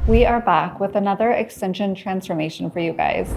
We are back with another extension transformation for you guys.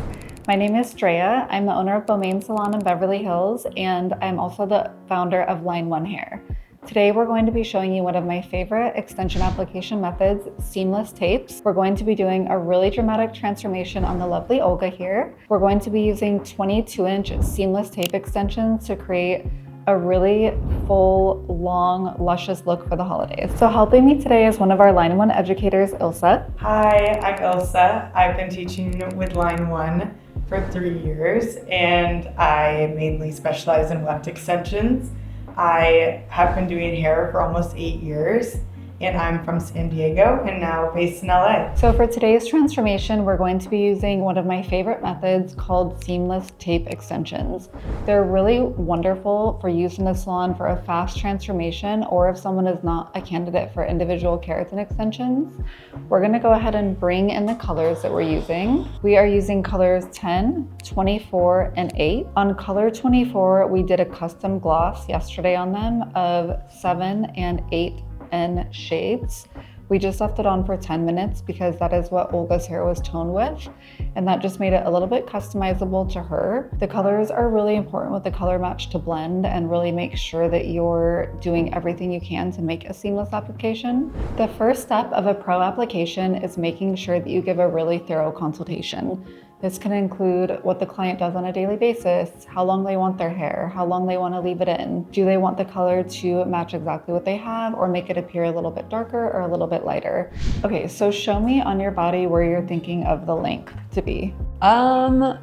My name is Drea. I'm the owner of Bomane Salon in Beverly Hills, and I'm also the founder of Line 1 Hair. Today, we're going to be showing you one of my favorite extension application methods, seamless tapes. We're going to be doing a really dramatic transformation on the lovely Olga here. We're going to be using 22-inch seamless tape extensions to create a really full, long, luscious look for the holidays. So helping me today is one of our Line 1 educators, Ilsa. Hi, I'm Ilsa. I've been teaching with Line 1 for 3 years, and I mainly specialize in weft extensions. I have been doing hair for almost 8 years, and I'm from San Diego and now based in LA. So for today's transformation, we're going to be using one of my favorite methods called seamless tape extensions. They're really wonderful for use in the salon for a fast transformation, or if someone is not a candidate for individual keratin extensions. We're gonna go ahead and bring in the colors that we're using. We are using colors 10, 24, and 8. On color 24, we did a custom gloss yesterday on them of 7 and 8 and shades. We just left it on for 10 minutes because that is what Olga's hair was toned with, and that just made it a little bit customizable to her. The colors are really important with the color match to blend and really make sure that you're doing everything you can to make a seamless application. The first step of a pro application is making sure that you give a really thorough consultation. This can include what the client does on a daily basis, how long they want their hair, how long they want to leave it in. Do they want the color to match exactly what they have or make it appear a little bit darker or a little bit lighter? Okay, so show me on your body where you're thinking of the length to be. I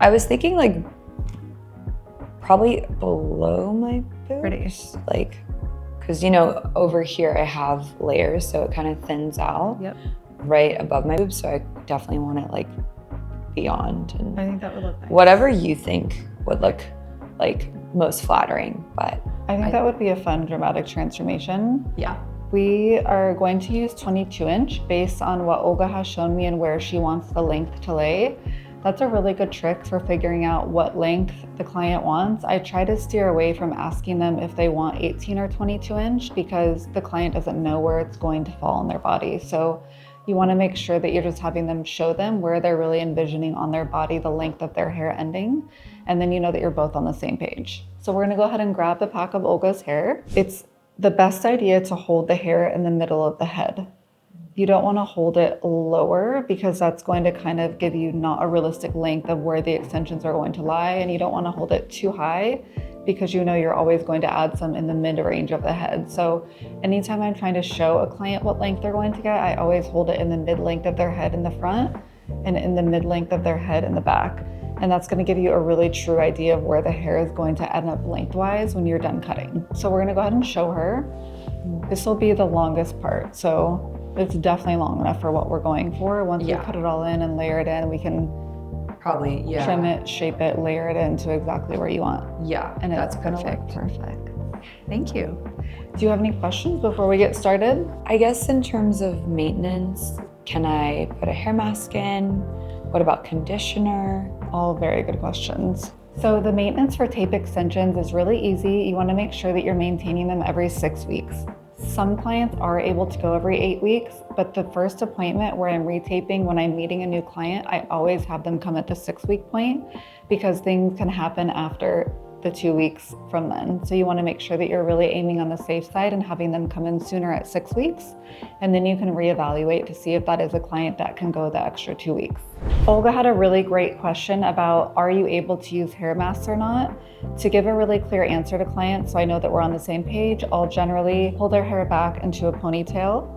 was thinking like probably below my boobs. Pretty. Like, cause you know, over here I have layers, so it kind of thins out. Yep. Right above my boobs, so I definitely want it like beyond, and I think that would look nice. Whatever you think would look like most flattering, but I think that would be a fun dramatic transformation. yeah. We are going to use 22-inch based on what Olga has shown me and where she wants the length to lay. That's a really good trick for figuring out what length the client wants. I try to steer away from asking them if they want 18 or 22-inch because the client doesn't know where it's going to fall on their body. So you want to make sure that you're just having them show them where they're really envisioning on their body the length of their hair ending, and then you know that you're both on the same page. So we're going to go ahead and grab the pack of Olga's hair. It's the best idea to hold the hair in the middle of the head. You don't want to hold it lower because that's going to kind of give you not a realistic length of where the extensions are going to lie, and you don't want to hold it too high because you know you're always going to add some in the mid-range of the head. So anytime I'm trying to show a client what length they're going to get, I always hold it in the mid-length of their head in the front and in the mid-length of their head in the back. And that's going to give you a really true idea of where the hair is going to end up lengthwise when you're done cutting. So we're going to go ahead and show her. This will be the longest part. So it's definitely long enough for what we're going for. Once we put it all in and layer it in, we can Probably, yeah. trim it, shape it, layer it into exactly where you want. Yeah, And that's it's gonna perfect. look perfect. Thank you. Do you have any questions before we get started? I guess in terms of maintenance, can I put a hair mask in? What about conditioner? All very good questions. So the maintenance for tape extensions is really easy. You want to make sure that you're maintaining them every 6 weeks. Some clients are able to go every 8 weeks, but the first appointment where I'm retaping when I'm meeting a new client, I always have them come at the 6-week point because things can happen after the 2 weeks from then. So you want to make sure that you're really aiming on the safe side and having them come in sooner at 6 weeks. And then you can reevaluate to see if that is a client that can go the extra 2 weeks. Olga had a really great question about, are you able to use hair masks or not? To give a really clear answer to clients, so I know that we're on the same page, I'll generally pull their hair back into a ponytail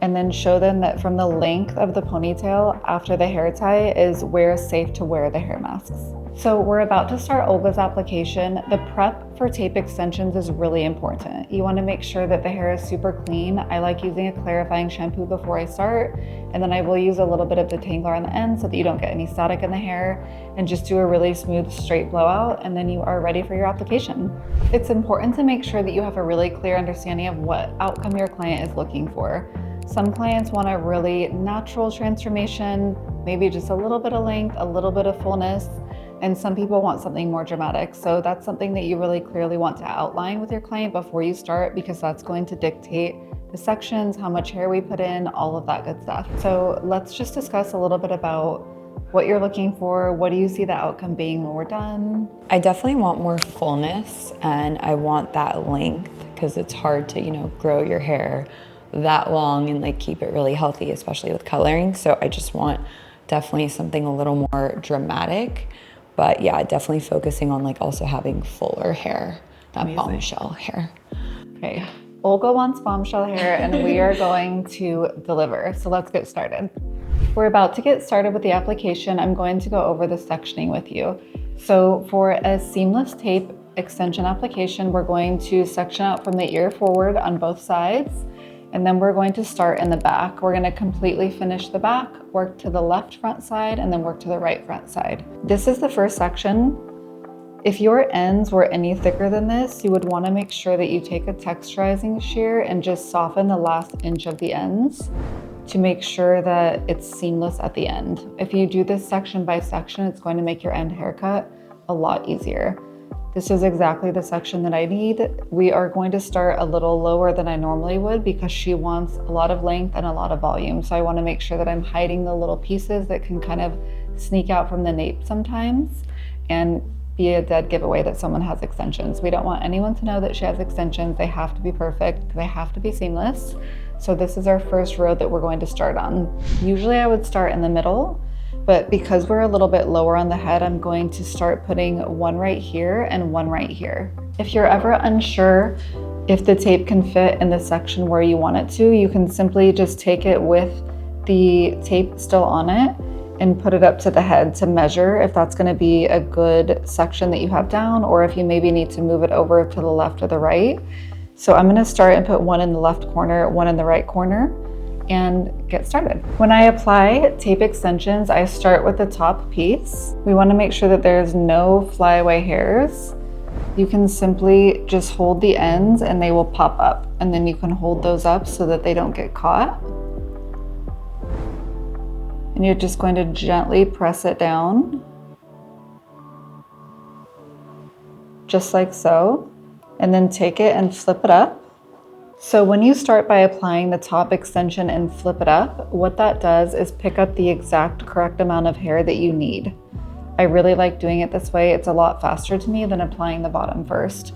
and then show them that from the length of the ponytail after the hair tie is where it's safe to wear the hair masks. So we're about to start Olga's application. The prep for tape extensions is really important. You want to make sure that the hair is super clean. I like using a clarifying shampoo before I start, and then I will use a little bit of detangler on the end so that you don't get any static in the hair, and just do a really smooth straight blowout, and then you are ready for your application. It's important to make sure that you have a really clear understanding of what outcome your client is looking for. Some clients want a really natural transformation, maybe just a little bit of length, a little bit of fullness, and some people want something more dramatic. So that's something that you really clearly want to outline with your client before you start, because that's going to dictate the sections, how much hair we put in, all of that good stuff. So let's just discuss a little bit about what you're looking for. What do you see the outcome being when we're done? I definitely want more fullness, and I want that length because it's hard to, grow your hair that long and like keep it really healthy, especially with coloring. So I just want definitely something a little more dramatic, but yeah, definitely focusing on like also having fuller hair, not bombshell hair. Okay, Olga wants bombshell hair and we are going to deliver. So let's get started. We're about to get started with the application. I'm going to go over the sectioning with you. So for a seamless tape extension application, we're going to section out from the ear forward on both sides, and then we're going to start in the back. We're going to completely finish the back, work to the left front side, and then work to the right front side. This is the first section. If your ends were any thicker than this, you would want to make sure that you take a texturizing shear and just soften the last inch of the ends to make sure that it's seamless at the end. If you do this section by section, it's going to make your end haircut a lot easier. This is exactly the section that I need. We are going to start a little lower than I normally would because she wants a lot of length and a lot of volume. So I want to make sure that I'm hiding the little pieces that can kind of sneak out from the nape sometimes and be a dead giveaway that someone has extensions. We don't want anyone to know that she has extensions. They have to be perfect. They have to be seamless. So this is our first row that we're going to start on. Usually I would start in the middle, but because we're a little bit lower on the head, I'm going to start putting one right here and one right here. If you're ever unsure if the tape can fit in the section where you want it to, you can simply just take it with the tape still on it and put it up to the head to measure if that's going to be a good section that you have down, or if you maybe need to move it over to the left or the right. So I'm going to start and put one in the left corner, one in the right corner, and get started. When I apply tape extensions, I start with the top piece. We want to make sure that there's no flyaway hairs. You can simply just hold the ends and they will pop up, and then you can hold those up so that they don't get caught. And you're just going to gently press it down, just like so. And then take it and flip it up. So when you start by applying the top extension and flip it up, what that does is pick up the exact correct amount of hair that you need. I really like doing it this way. It's a lot faster to me than applying the bottom first.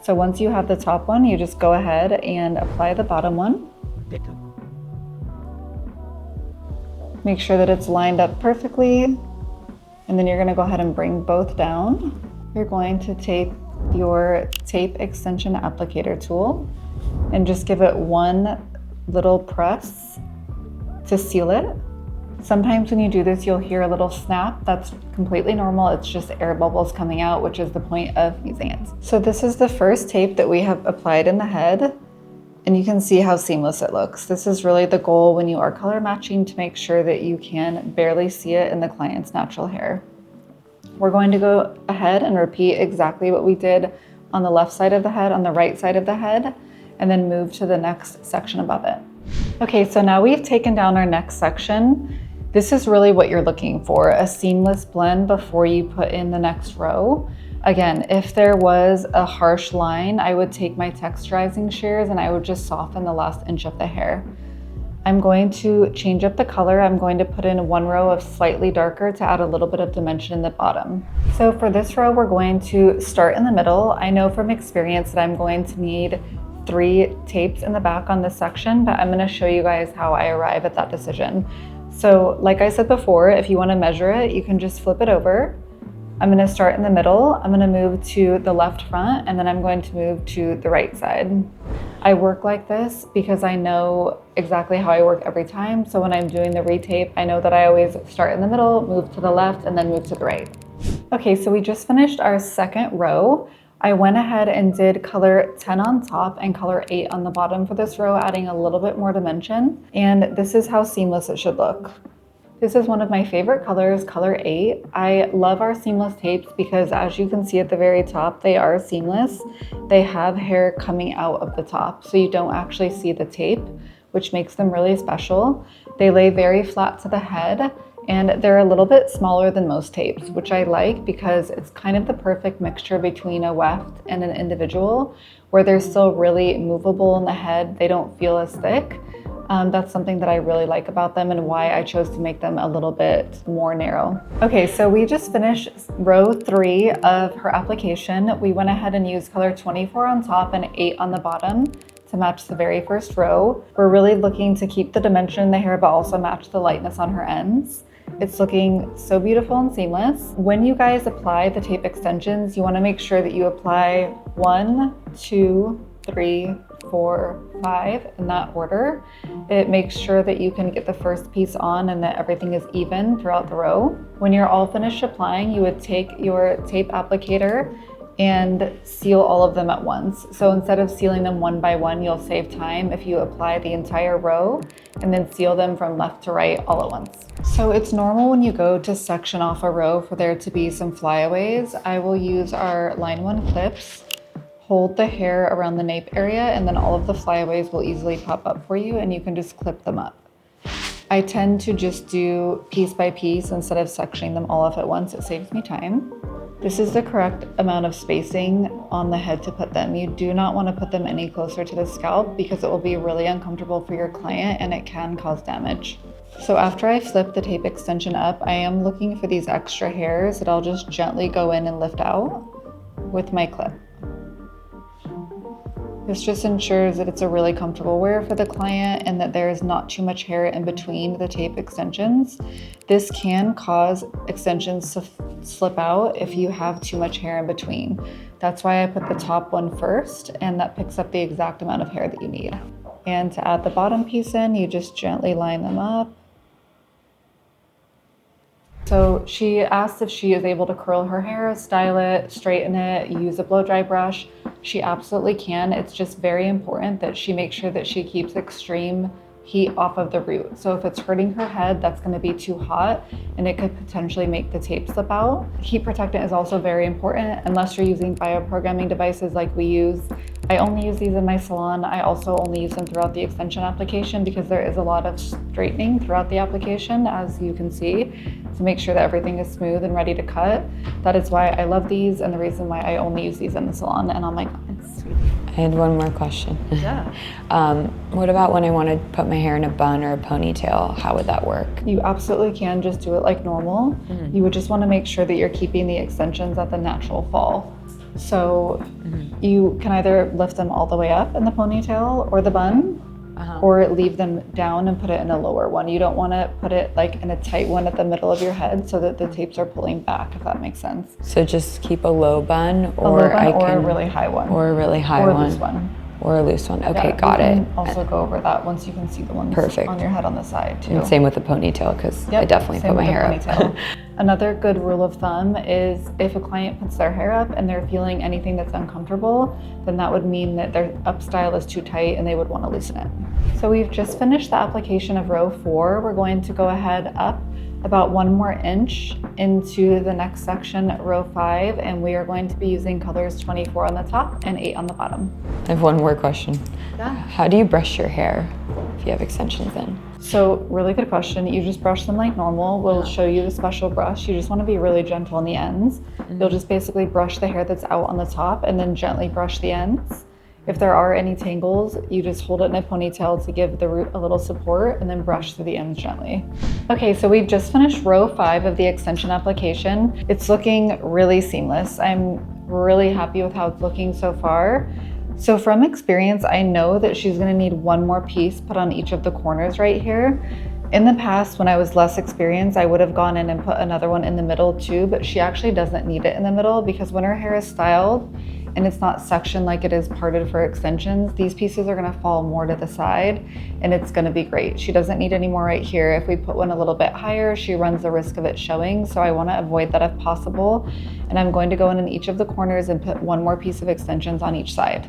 So once you have the top one, you just go ahead and apply the bottom one. Make sure that it's lined up perfectly. And then you're gonna go ahead and bring both down. You're going to take your tape extension applicator tool and just give it one little press to seal it. Sometimes when you do this, you'll hear a little snap. That's completely normal. It's just air bubbles coming out, which is the point of using it. So this is the first tape that we have applied in the head, and you can see how seamless it looks. This is really the goal when you are color matching, to make sure that you can barely see it in the client's natural hair. We're going to go ahead and repeat exactly what we did on the left side of the head, on the right side of the head, and then move to the next section above it. Okay, so now we've taken down our next section. This is really what you're looking for, a seamless blend before you put in the next row. Again, if there was a harsh line, I would take my texturizing shears and I would just soften the last inch of the hair. I'm going to change up the color. I'm going to put in one row of slightly darker to add a little bit of dimension in the bottom. So for this row, we're going to start in the middle. I know from experience that I'm going to need 3 tapes in the back on this section, but I'm going to show you guys how I arrive at that decision. So like I said before, if you want to measure it, you can just flip it over. I'm going to start in the middle. I'm going to move to the left front, and then I'm going to move to the right side. I work like this because I know exactly how I work every time. So when I'm doing the retape, I know that I always start in the middle, move to the left, and then move to the right. Okay, so we just finished our second row. I went ahead and did color 10 on top and color 8 on the bottom for this row, adding a little bit more dimension. And this is how seamless it should look. This is one of my favorite colors, color 8. I love our seamless tapes because, as you can see at the very top, they are seamless. They have hair coming out of the top, so you don't actually see the tape, which makes them really special. They lay very flat to the head, And they're a little bit smaller than most tapes, which I like because it's kind of the perfect mixture between a weft and an individual, where they're still really movable in the head. They don't feel as thick. That's something that I really like about them and why I chose to make them a little bit more narrow. Okay, so we just finished row 3 of her application. We went ahead and used color 24 on top and 8 on the bottom to match the very first row. We're really looking to keep the dimension in the hair, but also match the lightness on her ends. It's looking so beautiful and seamless. When you guys apply the tape extensions, you want to make sure that you apply 1, 2, 3, 4, 5 in that order. It makes sure that you can get the first piece on and that everything is even throughout the row. When you're all finished applying, you would take your tape applicator and seal all of them at once. So instead of sealing them one by one, you'll save time if you apply the entire row and then seal them from left to right all at once. So it's normal when you go to section off a row for there to be some flyaways. I will use our line 1 clips, hold the hair around the nape area, and then all of the flyaways will easily pop up for you and you can just clip them up. I tend to just do piece by piece instead of sectioning them all off at once. It saves me time. This is the correct amount of spacing on the head to put them. You do not want to put them any closer to the scalp because it will be really uncomfortable for your client and it can cause damage. So after I flip the tape extension up, I am looking for these extra hairs that I'll just gently go in and lift out with my clip. This just ensures that it's a really comfortable wear for the client and that there is not too much hair in between the tape extensions. This can cause extensions to slip out if you have too much hair in between. That's why I put the top one first, and that picks up the exact amount of hair that you need. And to add the bottom piece in, you just gently line them up. So she asked if she is able to curl her hair, style it, straighten it, use a blow dry brush. She absolutely can. It's just very important that she makes sure that she keeps extreme heat off of the root. So if it's hurting her head, that's going to be too hot and it could potentially make the tape slip out. Heat protectant is also very important unless you're using bioprogramming devices like we use. I only use these in my salon. I also only use them throughout the extension application because there is a lot of straightening throughout the application, as you can see, to make sure that everything is smooth and ready to cut. That is why I love these and the reason why I only use these in the salon and on my clients. I had one more question. Yeah. What about when I want to put my hair in a bun or a ponytail? How would that work? You absolutely can just do it like normal. You would just want to make sure that you're keeping the extensions at the natural fall. So you can either lift them all the way up in the ponytail or the bun, or leave them down and put it in a lower one. You don't want to put it like in a tight one at the middle of your head so that the tapes are pulling back, if that makes sense. So just keep a low bun, or a really high one. Or a really high or one. Or a loose one. Or a loose one. Okay, Yeah, got it. Also go over that once you can see the ones on your head on the side too. And same with the ponytail, because I definitely put my hair up. Another good rule of thumb is if a client puts their hair up and they're feeling anything that's uncomfortable, then that would mean that their up style is too tight and they would want to loosen it. So we've just finished the application of row 4. We're going to go ahead up about 1 more inch into the next section, row 5, and we are going to be using colors 24 on the top and 8 on the bottom. I have one more question. Yeah. How do you brush your hair if you have extensions in? So really good question. You just brush them like normal. We'll show you the special brush. You just want to be really gentle on the ends. You'll just basically brush the hair that's out on the top and then gently brush the ends. If there are any tangles, you just hold it in a ponytail to give the root a little support and then brush through the ends gently. Okay, so we've just finished row 5 of the extension application. It's looking really seamless. I'm really happy with how it's looking so far. So from experience, I know that she's gonna need 1 more piece put on each of the corners right here. In the past, when I was less experienced, I would have gone in and put another one in the middle too, but she actually doesn't need it in the middle because when her hair is styled and it's not sectioned like it is parted for extensions, these pieces are gonna fall more to the side and it's gonna be great. She doesn't need any more right here. If we put one a little bit higher, she runs the risk of it showing, so I wanna avoid that if possible. And I'm going to go in each of the corners and put 1 more piece of extensions on each side.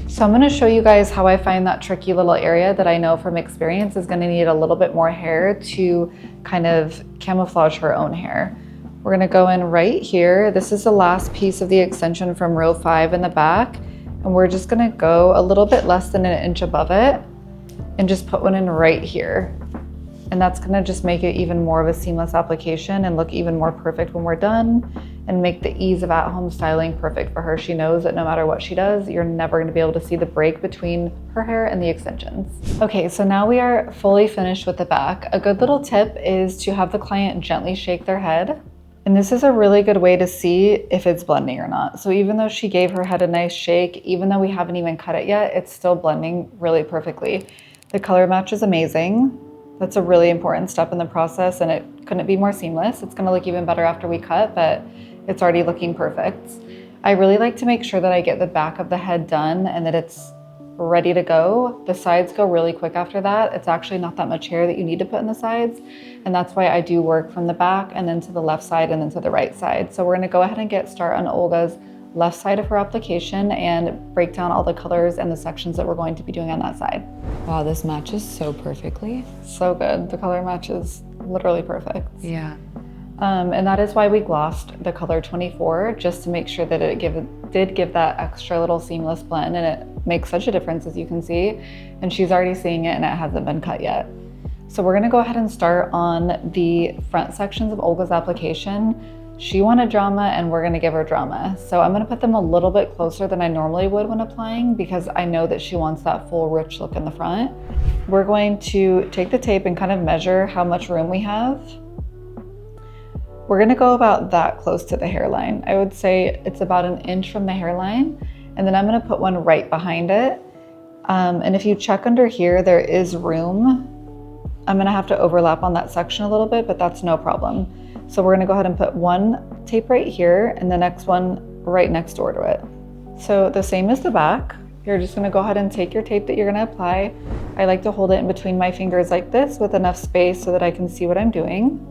So I'm gonna show you guys how I find that tricky little area that I know from experience is gonna need a little bit more hair to kind of camouflage her own hair. We're gonna go in right here. This is the last piece of the extension from row 5 in the back. And we're just gonna go a little bit less than 1 inch above it and just put one in right here. And that's gonna just make it even more of a seamless application and look even more perfect when we're done, and make the ease of at-home styling perfect for her. She knows that no matter what she does, you're never gonna be able to see the break between her hair and the extensions. Okay, so now we are fully finished with the back. A good little tip is to have the client gently shake their head. And this is a really good way to see if it's blending or not. So even though she gave her head a nice shake, even though we haven't even cut it yet, it's still blending really perfectly. The color match is amazing. That's a really important step in the process, and it couldn't be more seamless. It's gonna look even better after we cut, but it's already looking perfect. I really like to make sure that I get the back of the head done and that it's ready to go. The sides go really quick after that. It's actually not that much hair that you need to put in the sides. And that's why I do work from the back and then to the left side and then to the right side. So we're gonna go ahead and get started on Olga's left side of her application and break down all the colors and the sections that we're going to be doing on that side. Wow, this matches so perfectly. So good. The color match is literally perfect. Yeah. And that is why we glossed the color 24, just to make sure that it did give that extra little seamless blend, and it makes such a difference, as you can see. And she's already seeing it, and it hasn't been cut yet. So we're gonna go ahead and start on the front sections of Olga's application. She wanted drama, and we're gonna give her drama. So I'm gonna put them a little bit closer than I normally would when applying, because I know that she wants that full rich look in the front. We're going to take the tape and kind of measure how much room we have. We're gonna go about that close to the hairline. I would say it's about 1 inch from the hairline, and then I'm gonna put one right behind it. And if you check under here, there is room. I'm gonna have to overlap on that section a little bit, but that's no problem. So we're gonna go ahead and put one tape right here and the next one right next door to it. So the same as the back, you're just gonna go ahead and take your tape that you're gonna apply. I like to hold it in between my fingers like this with enough space so that I can see what I'm doing.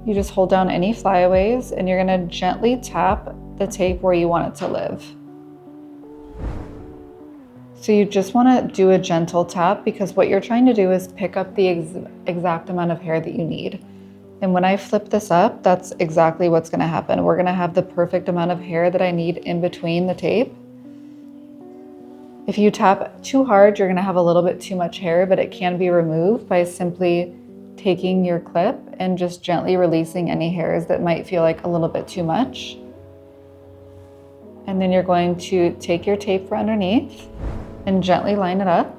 You just hold down any flyaways and you're gonna gently tap the tape where you want it to live. So you just wanna do a gentle tap, because what you're trying to do is pick up the exact amount of hair that you need. And when I flip this up, that's exactly what's gonna happen. We're gonna have the perfect amount of hair that I need in between the tape. If you tap too hard, you're gonna have a little bit too much hair, but it can be removed by simply taking your clip and just gently releasing any hairs that might feel like a little bit too much. And then you're going to take your tape for underneath and gently line it up.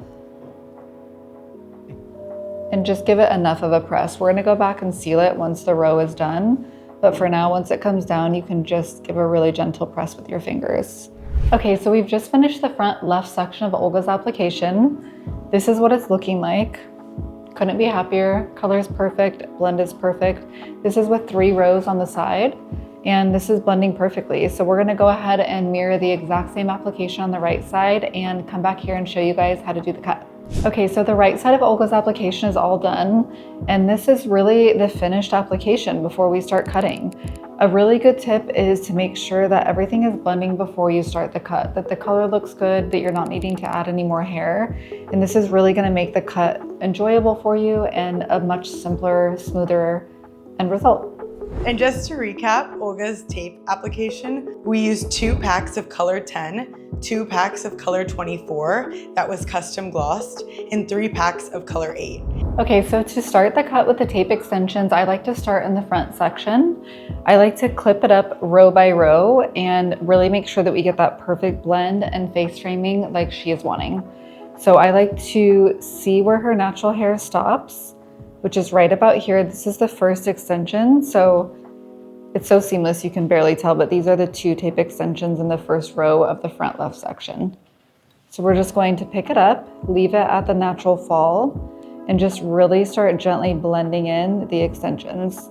And just give it enough of a press. We're gonna go back and seal it once the row is done. But for now, once it comes down, you can just give a really gentle press with your fingers. Okay, so we've just finished the front left section of Olga's application. This is what it's looking like. Couldn't be happier. Color is perfect, blend is perfect. This is with 3 rows on the side, and this is blending perfectly. So we're gonna go ahead and mirror the exact same application on the right side and come back here and show you guys how to do the cut. Okay, so the right side of Olga's application is all done, and this is really the finished application before we start cutting. A really good tip is to make sure that everything is blending before you start the cut, that the color looks good, that you're not needing to add any more hair. And this is really gonna make the cut enjoyable for you and a much simpler, smoother end result. And just to recap Olga's tape application, we used 2 packs of color 10, 2 packs of color 24 that was custom glossed, and 3 packs of color 8. Okay, so to start the cut with the tape extensions, I like to start in the front section. I like to clip it up row by row and really make sure that we get that perfect blend and face framing like she is wanting. So I like to see where her natural hair stops, which is right about here. This is the first extension, so it's so seamless you can barely tell, but these are the 2 tape extensions in the first row of the front left section. So we're just going to pick it up, leave it at the natural fall, and just really start gently blending in the extensions.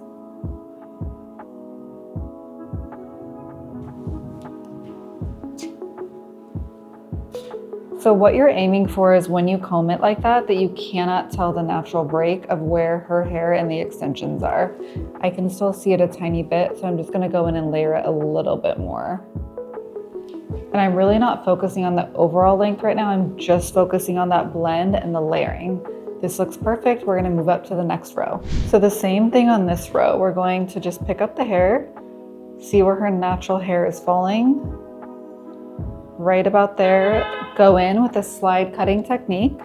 So what you're aiming for is when you comb it like that you cannot tell the natural break of where her hair and the extensions are. I can still see it a tiny bit, so I'm just gonna go in and layer it a little bit more. And I'm really not focusing on the overall length right now, I'm just focusing on that blend and the layering. This looks perfect, we're gonna move up to the next row. So the same thing on this row, we're going to just pick up the hair, see where her natural hair is falling. Right about there, go in with a slide cutting technique.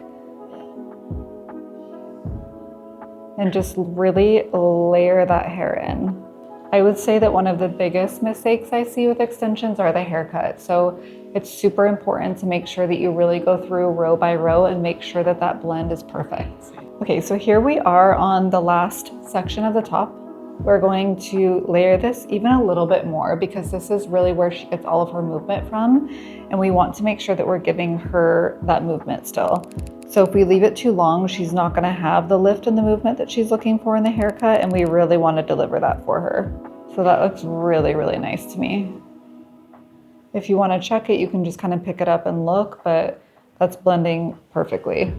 and just really layer that hair in. I would say that one of the biggest mistakes I see with extensions are the haircut. So it's super important to make sure that you really go through row by row and make sure that that blend is perfect. Okay, so here we are on the last section of the top. We're going to layer this even a little bit more because this is really where she gets all of her movement from. And we want to make sure that we're giving her that movement still. So if we leave it too long, she's not gonna have the lift and the movement that she's looking for in the haircut, and we really wanna deliver that for her. So that looks really, really nice to me. If you wanna check it, you can just kind of pick it up and look, but that's blending perfectly.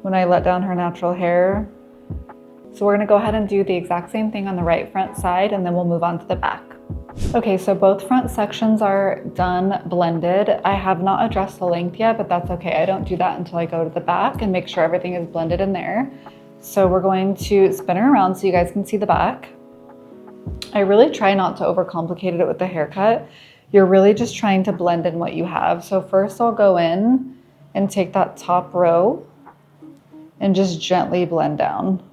When I let down her natural hair. So we're gonna go ahead and do the exact same thing on the right front side, and then we'll move on to the back. Okay, so both front sections are done blended. I have not addressed the length yet, but that's okay. I don't do that until I go to the back and make sure everything is blended in there. So we're going to spin her around so you guys can see the back. I really try not to overcomplicate it with the haircut. You're really just trying to blend in what you have. So first I'll go in and take that top row and just gently blend down.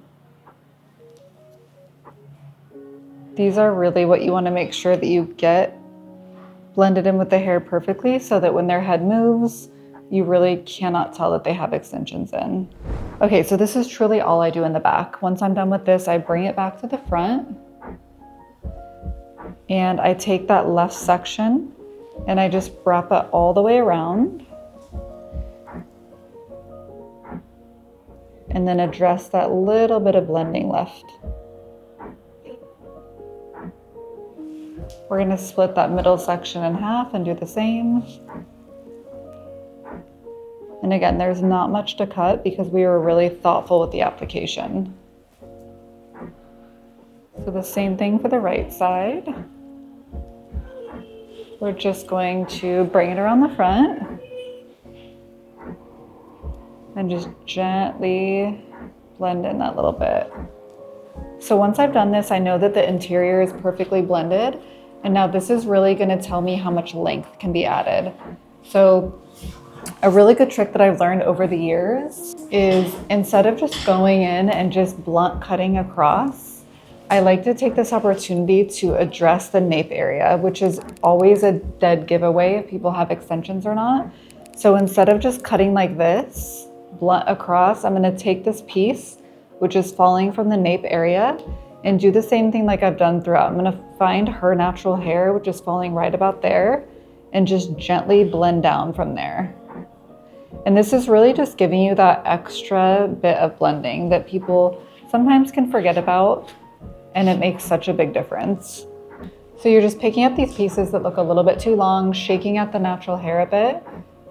These are really what you want to make sure that you get blended in with the hair perfectly so that when their head moves, you really cannot tell that they have extensions in. Okay, so this is truly all I do in the back. Once I'm done with this, I bring it back to the front and I take that left section and I just wrap it all the way around and then address that little bit of blending left. We're going to split that middle section in half and do the same. And again, there's not much to cut because we were really thoughtful with the application. So the same thing for the right side. We're just going to bring it around the front and just gently blend in that little bit. So once I've done this, I know that the interior is perfectly blended. And now this is really gonna tell me how much length can be added. So a really good trick that I've learned over the years is instead of just going in and just blunt cutting across, I like to take this opportunity to address the nape area, which is always a dead giveaway if people have extensions or not. So instead of just cutting like this, blunt across, I'm gonna take this piece, which is falling from the nape area, and do the same thing like I've done throughout. I'm gonna find her natural hair, which is falling right about there, and just gently blend down from there. And this is really just giving you that extra bit of blending that people sometimes can forget about, and it makes such a big difference. So you're just picking up these pieces that look a little bit too long, shaking out the natural hair a bit,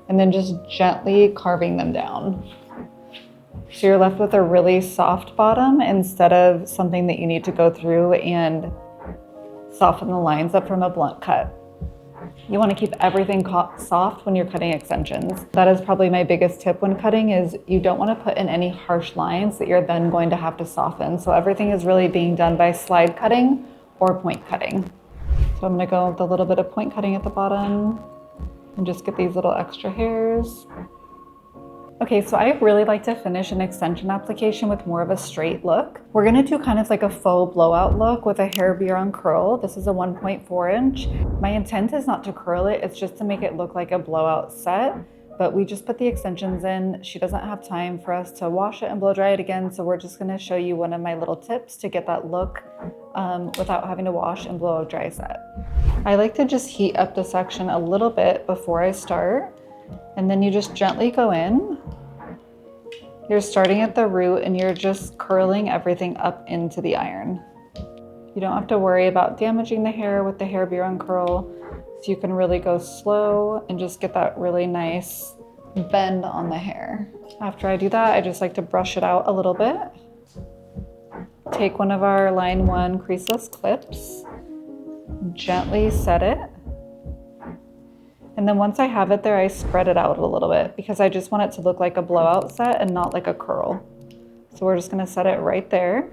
and then just gently carving them down. So you're left with a really soft bottom instead of something that you need to go through and soften the lines up from a blunt cut. You want to keep everything soft when you're cutting extensions. That is probably my biggest tip when cutting is you don't want to put in any harsh lines that you're then going to have to soften. So everything is really being done by slide cutting or point cutting. So I'm going to go with a little bit of point cutting at the bottom and just get these little extra hairs. Okay, so I really like to finish an extension application with more of a straight look. We're gonna do kind of like a faux blowout look with a hair bureau curl. This is a 1.4 inch. My intent is not to curl it, it's just to make it look like a blowout set, but we just put the extensions in. She doesn't have time for us to wash it and blow dry it again, so we're just gonna show you one of my little tips to get that look without having to wash and blow dry set. I like to just heat up the section a little bit before I start. And then you just gently go in. You're starting at the root and you're just curling everything up into the iron. You don't have to worry about damaging the hair with the hair bureau curl. So you can really go slow and just get that really nice bend on the hair. After I do that, I just like to brush it out a little bit. Take one of our line 1 creaseless clips, gently set it. And then once I have it there, I spread it out a little bit because I just want it to look like a blowout set and not like a curl. So we're just gonna set it right there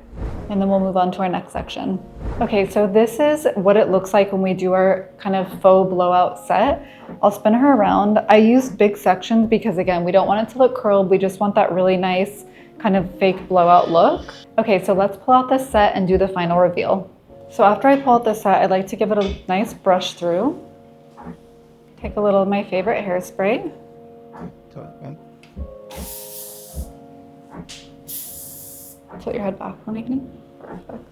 and then we'll move on to our next section. Okay, so this is what it looks like when we do our kind of faux blowout set. I'll spin her around. I use big sections because again, we don't want it to look curled. We just want that really nice kind of fake blowout look. Okay, so let's pull out the set and do the final reveal. So after I pull out the set, I'd like to give it a nice brush through. Take a little of my favorite hairspray. Tilt your head back when I can. Perfect.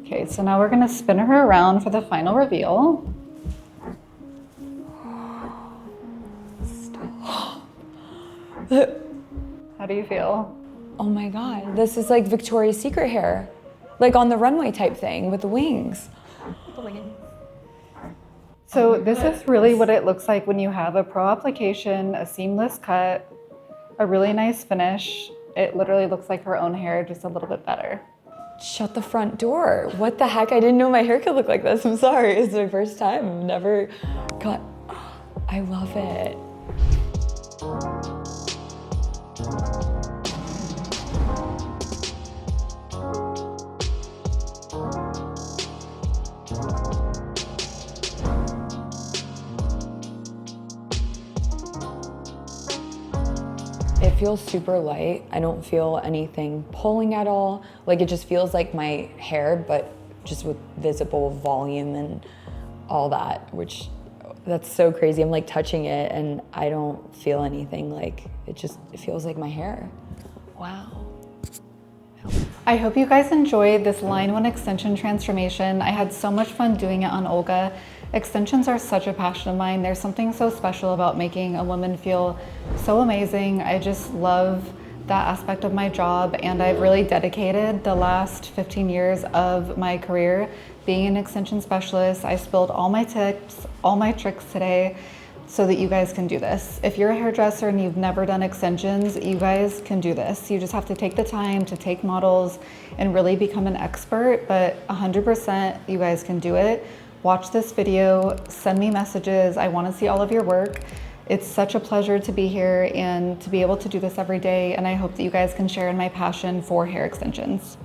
Okay, so now we're gonna spin her around for the final reveal. How do you feel? Oh my God, this is like Victoria's Secret hair. Like on the runway type thing with the wings. So this is really what it looks like when you have a pro application, a seamless cut, a really nice finish. It literally looks like her own hair, just a little bit better. Shut the front door. What the heck? I didn't know my hair could look like this. I'm sorry. It's my first time. Never got. I love it. It feels super light. I don't feel anything pulling at all. Like it just feels like my hair, but just with visible volume and all that, which that's so crazy. I'm like touching it and I don't feel anything. Like it feels like my hair. Wow. I hope you guys enjoyed this line 1 extension transformation. I had so much fun doing it on Olga. Extensions are such a passion of mine. There's something so special about making a woman feel so amazing. I just love that aspect of my job, and I've really dedicated the last 15 years of my career being an extension specialist. I spilled all my tips, all my tricks today so that you guys can do this. If you're a hairdresser and you've never done extensions, you guys can do this. You just have to take the time to take models and really become an expert, but 100% you guys can do it. Watch this video, send me messages. I want to see all of your work. It's such a pleasure to be here and to be able to do this every day, and I hope that you guys can share in my passion for hair extensions.